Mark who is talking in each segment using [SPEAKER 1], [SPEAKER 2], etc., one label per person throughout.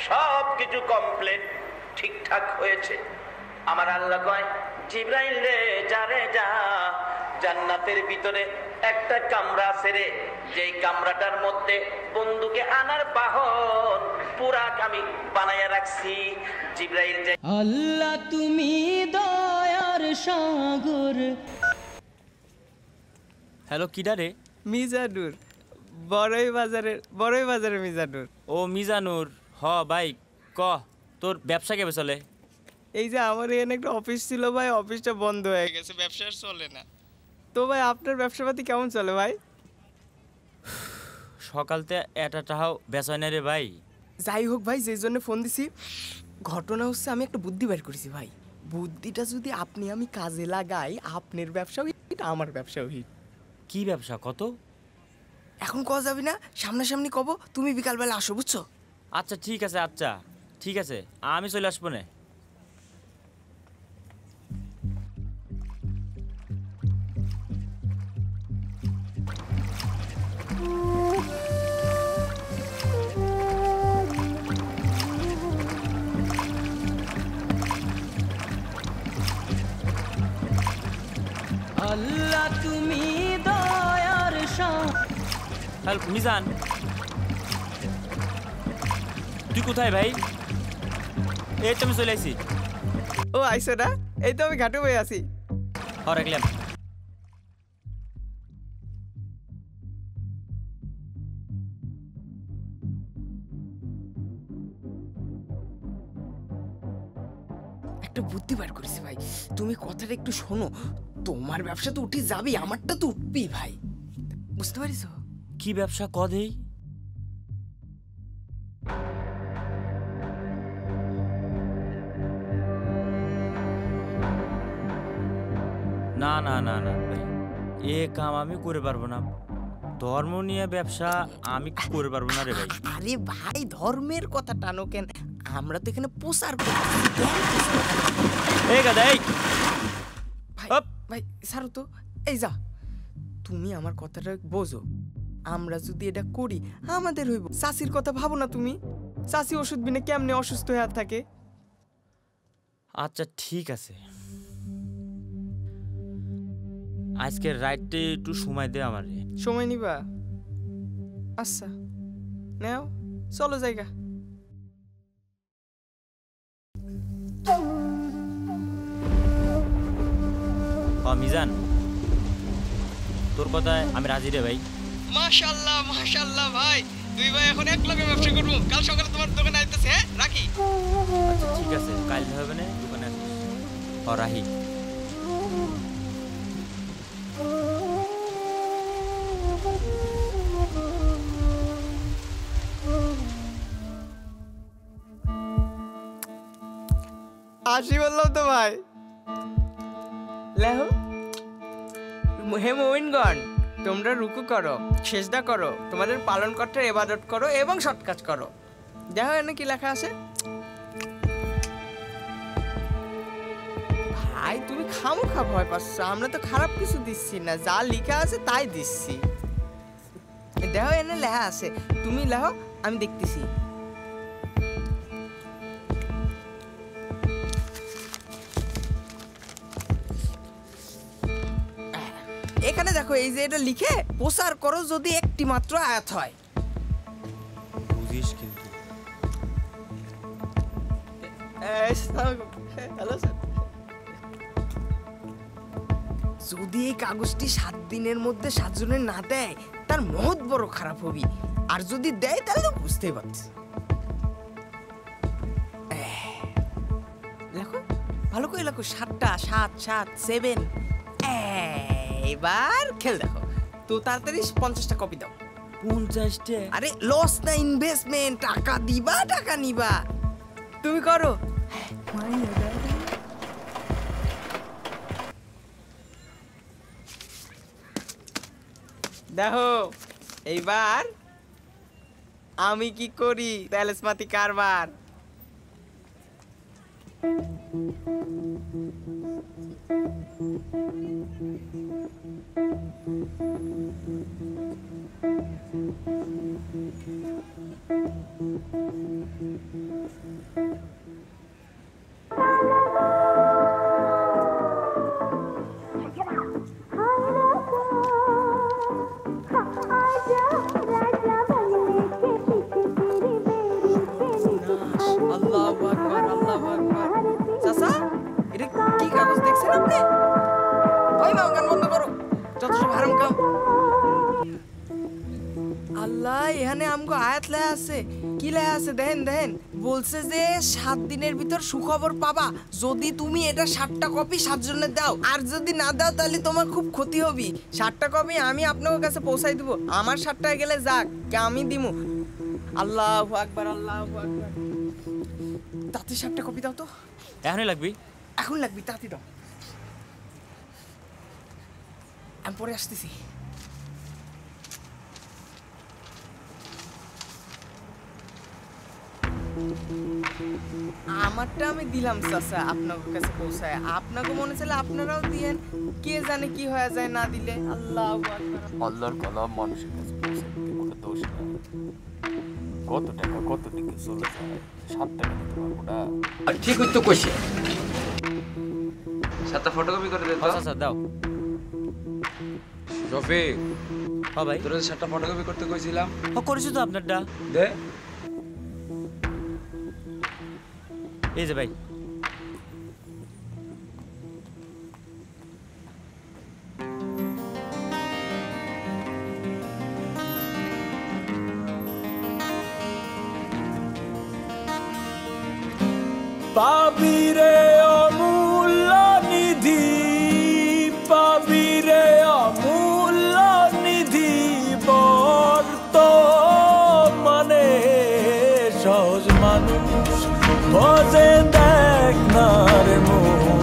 [SPEAKER 1] সবকিছু কমপ্লিট ঠিকঠাক হয়েছে। আমার আল্লাহ কয়, জিবরাইল রে যা রে যা, জান্নাতের ভিতরে একটা কামরা আছে রে, যেই কামরাটার মধ্যে বন্ধুকে আনার বাহন পুরা আমি বানাইয়া রাখছি। জিবরাইল যে
[SPEAKER 2] আল্লাহ তুমি দয়ার সাগর।
[SPEAKER 3] হ্যালো কিডা রে?
[SPEAKER 4] মিজানুর, বড়ই বাজারের মিজানুর।
[SPEAKER 3] ও মিজানুর, হ ভাই ক, তোর ব্যবসা কেবে চলে?
[SPEAKER 4] এই যে আমার এখানে একটা অফিস ছিল ভাই, অফিসটা বন্ধ হয়ে গেছে, ব্যবসা আর চলে না। তো ভাই আপনার ব্যবসাপাতি কেমন চলে ভাই?
[SPEAKER 3] সকালতে এটা টাহাও বেচা না রে ভাই।
[SPEAKER 4] যাই হোক ভাই, যেই জন্য ফোন দিছি, ঘটনা হচ্ছে আমি একটা বুদ্ধি বের করেছি ভাই। বুদ্ধিটা যদি আমি কাজে লাগাই, আপনার ব্যবসাও হিট, আমার ব্যবসাও হিট।
[SPEAKER 3] কি ব্যবসা কত?
[SPEAKER 4] এখন কওয়া যাবি না, সামনাসামনি কব। তুমি বিকালবেলা আসো, বুঝছো?
[SPEAKER 3] আচ্ছা ঠিক আছে, আচ্ছা ঠিক আছে, আমি চলে আসবো না।
[SPEAKER 2] আল্লাহ তুমি দয়ার
[SPEAKER 3] হেল্প মিজান, তুই কোথায় ভাই? এই তো আমি চলে আসি।
[SPEAKER 4] ও আইসো না? এই তো আমি ঘাটে বয়ে আছি।
[SPEAKER 3] রাখলাম।
[SPEAKER 4] একটা বুদ্ধি বার করেছি ভাই, তুমি কথাটা একটু শোনো। তোমার ব্যবসা তো উঠে যাবেই, আমারটা তো উঠবেই ভাই, বুঝতে পারিস?
[SPEAKER 3] কি ব্যবসা কদেই? না না না না ভাই, এ কাম আমি করে পারবো না। ধর্ম নিয়ে ব্যবসা আমি করে পারবো না রে ভাই।
[SPEAKER 4] আরে ভাই, ধর্মের কথা টানো কেন? আমরা তো এখানে প্রচার করি।
[SPEAKER 3] এই গাদা, এই
[SPEAKER 4] ভাই ভাই ছাড়ো তো। এই যা, তুমি আমার কথাটা বোঝো। আমরা যদি এটা করি আমাদের হইব। চাষির কথা ভাবো না তুমি? চাষি ওষুধ বিনে কেমনে অসুস্থ হয়ে থাকে?
[SPEAKER 3] আচ্ছা ঠিক আছে, আজকের রাইটে একটু সময় দে আমার।
[SPEAKER 4] সময় নিবা? আচ্ছা নাও, চলো জায়গা।
[SPEAKER 3] মিজান, তোর কথায় আমি রাজি রে ভাই।
[SPEAKER 4] মাশাআল্লাহ মাশাআল্লাহ ভাই, দুই ভাই এখন এক লগে ব্যবসা করব। কাল সকালে তোমার দোকানে আইতেছে, হ্যাঁ রাখি।
[SPEAKER 3] আচ্ছা ঠিক আছে, কাল হবে না দোকানে রাহি।
[SPEAKER 4] আসি বললাম তো ভাই। লেহো হে মোমিনগণ, তোমরা রুকু করো, সেজদা করো, তোমাদের পালনকর্তার ইবাদত করো এবং সৎ কাজ করো। দেখো এখানে কি লেখা আছে ভাই। তুমি খামোখা ভয় পাচ্ছ, আমরা তো খারাপ কিছু দিচ্ছি না, যা লেখা আছে তাই দিচ্ছি। দেখো এখানে লেখা আছে, তুমি লেখো, আমি দেখতেছি। দেখো এই যে এটা লিখে প্রচার করো যদি একটি মাত্র আয়াত হয়।
[SPEAKER 3] বুঝিস কিন্তু
[SPEAKER 4] হ্যালো স্যার, যদি এই কাগজটি 7 দিনের মধ্যে 7 জনের না দেয় তার মহৎ বড় খারাপ হবে, আর যদি দেয় তাহলে তো বুঝতেই পারছি। লেখো ভালো করে লেখো, 7টা 7 7 7। এবার খেল দেখো তো, তাড়াতাড়ি 50টা কপি দাও।
[SPEAKER 3] 50টা?
[SPEAKER 4] আরে লস না ইনভেস্টমেন্ট, টাকা দিবা টাকা নিবা, তুমি করো। দেখো এইবার আমি কি করি তেলসমাতি কারবার। আল্লাহু আকবার, আল্লাহু আকবার। চাচা এটা কি কাগজ দেখছেন আপনি? ওই মা গান বন্ধ করো, যত সব হারাম কাম। আল্লাহ, এখানে আমগো আয়াত লেখা আছে। কি লেখা আছে দেখেন দেখেন, বলছে যে 7 দিনের ভিতর সুখবর পাবা যদি তুমি এটা 7টা কপি 7 জনের দাও, আর যদি না দাও তাহলে তোমার খুব ক্ষতি হবে। 7টা কপি আমি আপনার কাছে পৌঁছাই দিব, আমার 7টা গেলে যাক, আমি দিমু। আল্লাহু আকবার, আল্লাহু আকবার। তাতে 7টা কপি দাও তো।
[SPEAKER 3] এখনই লাগবি?
[SPEAKER 4] এখন লাগবি, তাতে দাও। আমি পরে আসতেছি। আমারটা আমি দিলাম চাচা আপনার কাছে পৌঁছায়, আপনাকে মনে চাইলে আপনারাও দিয়েন, কে জানে কি হয়ে যায় না দিলে। আল্লাহু আকবার।
[SPEAKER 5] আল্লাহর কলাম মানুষের কাছে পৌঁছে দিতে কোনো দোষ নাই। কত টাকা কত দিকে চলে যায়, 7 টাকা দিতে পারবো না।
[SPEAKER 6] আর ঠিক হইতো কইছে 7টা ফটোকপি করে দে তো।
[SPEAKER 3] আচ্ছা দাও।
[SPEAKER 6] রফিক,
[SPEAKER 3] হ্যাঁ ভাই।
[SPEAKER 6] তোর 7টা ফটোকপি করতে কইছিলাম,
[SPEAKER 3] করেছি তো আপনারটা।
[SPEAKER 6] দে।
[SPEAKER 3] এই যে ভাই।
[SPEAKER 7] পাবিরে অমূল্য নিধি, পাবিরে অমূল্য নিধি, বর্তমানে সহজ মানুষ ভজে দেখ না রে মন,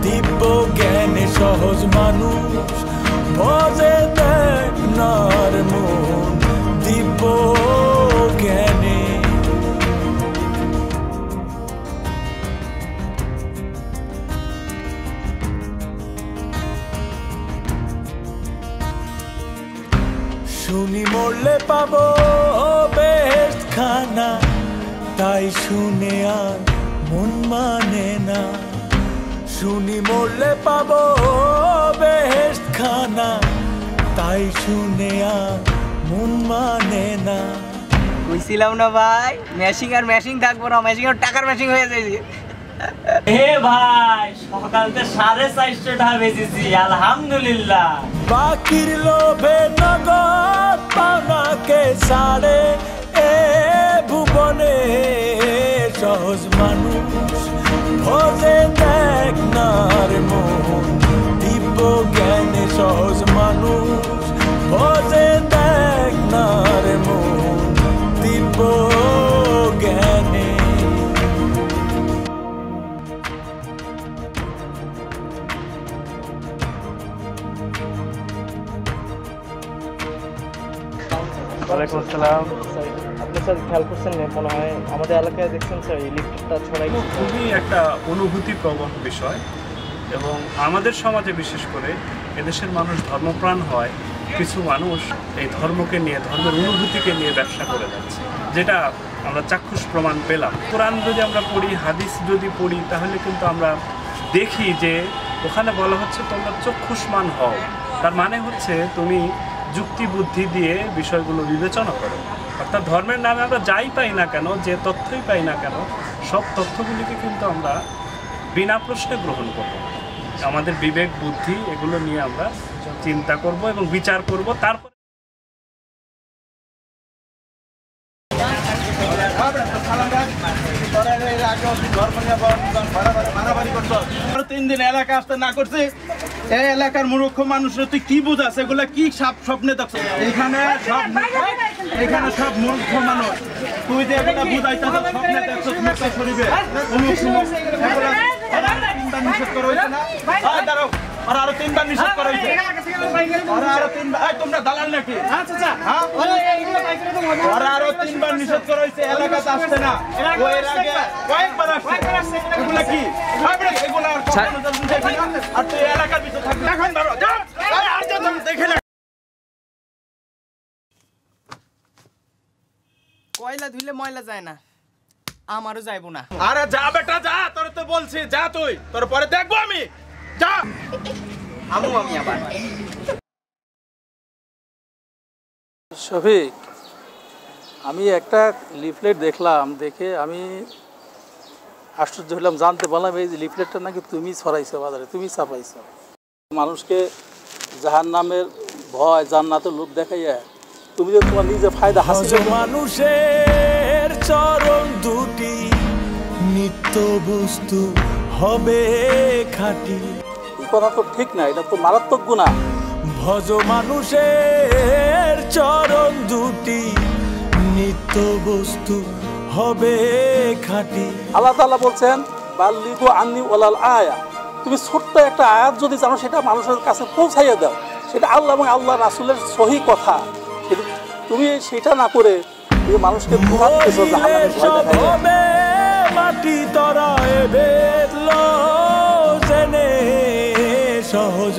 [SPEAKER 7] দিব্য জ্ঞানে সহজ মানুষ ভজে দেখ না রে মন, দিব্য জ্ঞানে। শুনি মরলে পাবো বেহেশত খানা, তাই শুনে আর মন মানে না। শুনি মরলে পাবো বেহেশত খানা, তাই শুনে আর মন মানে না।
[SPEAKER 4] কইছিলাম না ভাই, ম্যাশিং আর ম্যাশিং থাকবো না, ম্যাশিং আর টাকার ম্যাশিং হয়ে যাইছে।
[SPEAKER 3] হে ভাই, সকালতে 450 টাকা বেচেছি, আলহামদুলিল্লাহ।
[SPEAKER 7] বাকির লোভে নগদ পাওনাকে ছাড়ে এ ভুবনে সহজ মানুষ ভজে দেখ না রে মন, দিব্য জ্ঞানে সহজ মানুষ ভজে দেখ না রে মন, দিব্য জ্ঞানে।
[SPEAKER 8] ওয়ালাইকুম আসসালাম। আপনি স্যার খেয়াল করছেন মনে হয় আমাদের এলাকায় দেখছেন স্যার ইলেকট্রিকটা ছড়াই
[SPEAKER 9] খুবই একটা অনুভূতি প্রবণ বিষয়, এবং আমাদের সমাজে বিশেষ করে এদেশের মানুষ ধর্মপ্রাণ হয়, কিছু মানুষ এই ধর্মকে নিয়ে, ধর্মের অনুভূতিকে নিয়ে ব্যবসা করে যাচ্ছে, যেটা আমরা চাক্ষুষ প্রমাণ পেলাম। কোরআন যদি আমরা পড়ি, হাদিস যদি পড়ি, তাহলে কিন্তু আমরা দেখি যে ওখানে বলা হচ্ছে তোমরা চক্ষুষ্মান হও, তার মানে হচ্ছে তুমি যুক্তি বুদ্ধি দিয়ে বিষয়গুলো বিবেচনা করো। অর্থাৎ ধর্মের নামে আমরা যাই পাই না কেন, যে তথ্যই পাই না কেন, সব তথ্যগুলিকে কিন্তু আমরা বিনা প্রশ্নে গ্রহণ করব। আমাদের বিবেক বুদ্ধি এগুলো নিয়ে আমরা চিন্তা করব এবং বিচার করব। তারপর
[SPEAKER 10] 3 দিন এলাকা আসতে না করছে, এই এলাকার মূর্খ মানুষরা তুই কি বুঝাস? এগুলা কি স্বপ্নে দেখছ? এখানে সব মূর্খ মানুষ, তুই যে এগুলা বুঝাইতেছ স্বপ্নে দেখছ মুক্তা শরীফে অমুক সমুক, এগুলা 3বার নিষেধ করা হয়েছে না? দাঁড়াও, আর আরো 3বার নিষেধ করা হয়েছে, আরো 3বার। তোমরা দালাল নাকি? আরো 3বার নিষেধ করা হয়েছে, এলাকাতে আসছে না। ওই এর আগে কয়েকবার আসছে। এগুলা কি? এগুলা আর তুই এলাকার ভিতরে থাকবি এখন ধরো দেখে না।
[SPEAKER 4] কয়লা ধুইলে ময়লা যায় না, আমারও যাইবো না।
[SPEAKER 10] আরে যা বেটা যা, তোর তো বলছি যা, তুই তোর পরে দেখবো আমি, যা।
[SPEAKER 4] আমি আবার
[SPEAKER 11] শফিক, আমি একটা লিফলেট দেখলাম, দেখে আমি আশ্চর্য হলাম, জানতে পারলাম এই যে লিফলেটটা নাকি তুমি ছড়াইছো বাজারে, তুমি ছাপাইছো। মানুষকে জাহান্নামের ভয়, জান্নাতের লোভ দেখাইয়া তুমি যে তোমার নিজের ফায়দা হাসিল।
[SPEAKER 7] মানুষের চরণ দুটি নিত্য বস্তু হবে খাঁটি,
[SPEAKER 11] এই কথা তো ঠিক না, এটা তো মারাত্মক গুনাহ।
[SPEAKER 7] ভজ মানুষের চরণ দুটি নিত্য বস্তু হবে খাঁটি।
[SPEAKER 11] আল্লাহ তাআলা বলছেন বাল্লিগু আন্নি ওয়ালাল আয়া, তুমি ছোট্ট একটা আয়াত যদি জানো সেটা মানুষের কাছে পৌঁছাইয়া দাও, সেটা আল্লাহ এবং আল্লাহ রাসূলের সহি কথা, তুমি সেটা না করে তুমি মানুষকে বুঝাচ্ছো জাহান্নামের ভয় দেখাইয়া।
[SPEAKER 7] মাটি তরা এবেলো জেনে সহজ